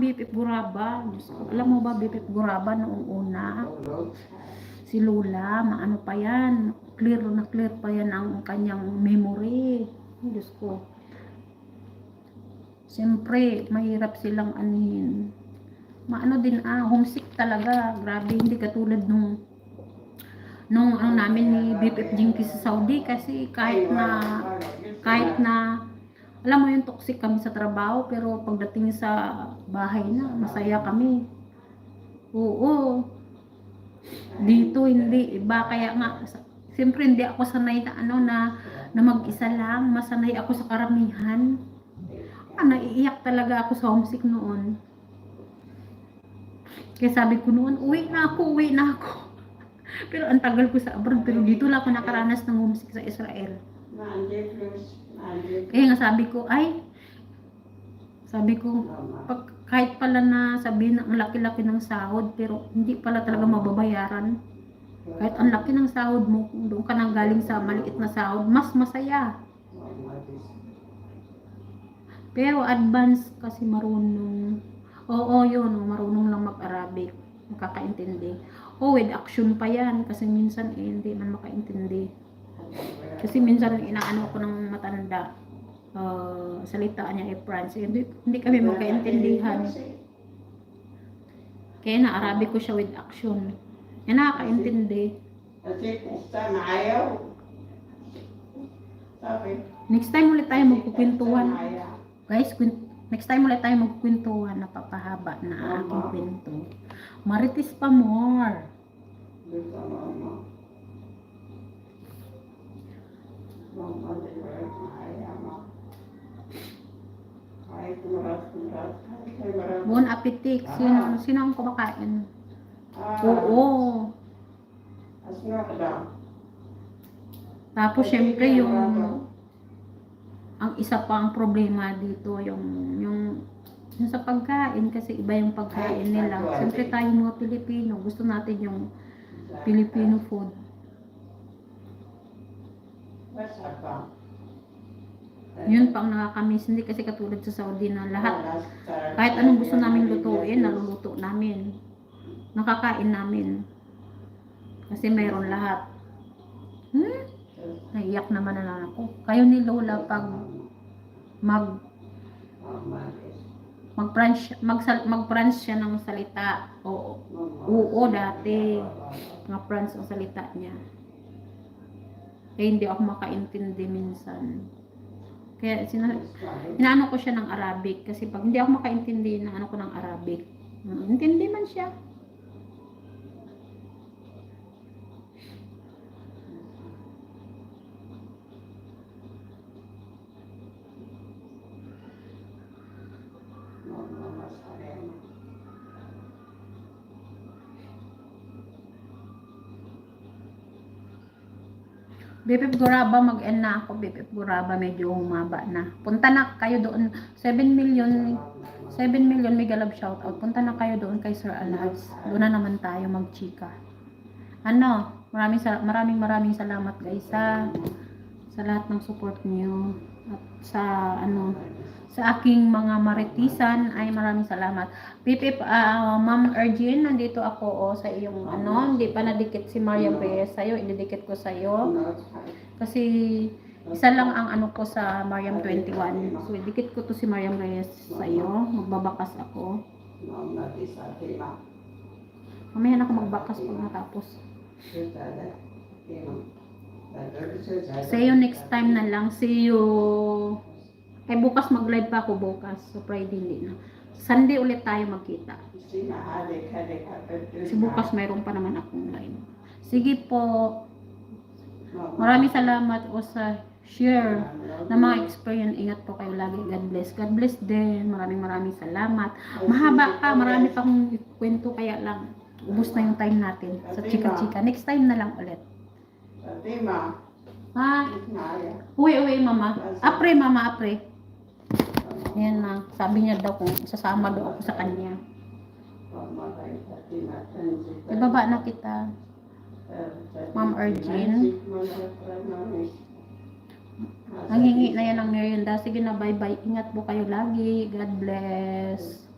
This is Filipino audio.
BFF Guraba. Diyos ko, alam mo ba BFF Guraba noong una? Si Lola, maano pa yan. Clear na clear pa yan ang kanyang memory. Diyos ko. Siyempre, mahirap silang anuhin. Maano din homesick talaga. Grabe, hindi katulad nung ano namin ni BFF Jinky sa Saudi kasi kahit na alam mo yung toxic kami sa trabaho pero pagdating sa bahay na masaya kami. Oo. Dito hindi iba kaya nga siyempre hindi ako sanay na na mag-isa lang, masanay ako sa karamihan. Naiiyak talaga ako sa homesick noon. Kaya sabi ko noon, uwi na ako. Pero ang tagal ko sa abroad, pero dito lang ako nakaranas ng homesick sa Israel. Kaya nga sabi ko, kahit pala na sabihin na ang laki-laki ng sahod, pero hindi pala talaga mababayaran. Kahit ang laki ng sahod mo, kung doon ka nang galing sa maliit na sahod, mas masaya. Pero advance kasi marunong. Oo, yun. Marunong lang mag-Arabic. Makakaintindi. With action pa yan. Kasi minsan hindi man makaintindi. Kasi minsan inaano ko ng matanda. Salita niya French. Hindi kami magkaintindihan. Kaya na-Arabic ko siya with action. Yan nakakaintindi. Next time ulit tayo magkukwentuhan. Guys, next time ulit tayo magkwentuhan, napapahaba na aking kwento. Marites pa more. Bon appetit. Sino ang kumakain? Oo. Tapos syempre yung ang isa pa ang problema dito yung sa pagkain kasi iba yung pagkain nila. Siyempre tayo mga Pilipino, gusto natin yung Filipino food. Yun pang nakakamiss, hindi kasi katulad sa Saudi na lahat, kahit anong gusto namin lutuin, naluluto namin. Nakakain namin. Kasi mayroon lahat. Naiyak naman na lang ako. Kayo ni Lola pag mag-France siya ng salita. Oo, dati. Mag-France ang salita niya. Kaya hindi ako makaintindi minsan. Kaya inaano ko siya ng Arabic. Kasi pag hindi ako makaintindi, inaano ko ng Arabic. Intindi man siya. BFF Guraba, mag-end na ako. BFF Guraba, medyo humaba na. Punta na kayo doon. 7 million mega love shoutout. Punta na kayo doon kay Sir Alhaz. Doon na naman tayo magchika. Maraming salamat guys sa lahat ng support niyo. At sa aking mga maritisan ay maraming salamat. BFF Ma'am Ergin, nandito ako sa iyong hindi pa nadikit si Mariam Reyes sa'yo, ididikit ko sa'yo. Kasi isa lang ang ko sa Mariam 21. So idikit ko to si Mariam Reyes sa'yo. Magbabakas ako. Mamaya na ako magbakas pag natapos. See you next time na lang. See you. Bukas mag-live pa ako bukas. So Friday hindi na. Sunday ulit tayo magkita. Kasi bukas mayroon pa naman akong live. Sige po. Maraming salamat o sa share na mga experience. Ingat po kayo lagi. God bless. God bless din. Maraming salamat. Mahaba pa. Marami pang kwento kaya lang. Ubus na yung time natin sa chika-chika. Next time na lang ulit. Uwi mama. Apre. Ayan na. Sabi niya daw kung sasama daw ako sa kanya. Ibaba na kita. Ma'am Ergin. Nanghingi na yan ng merienda. Sige na, bye-bye. Ingat po kayo lagi. God bless.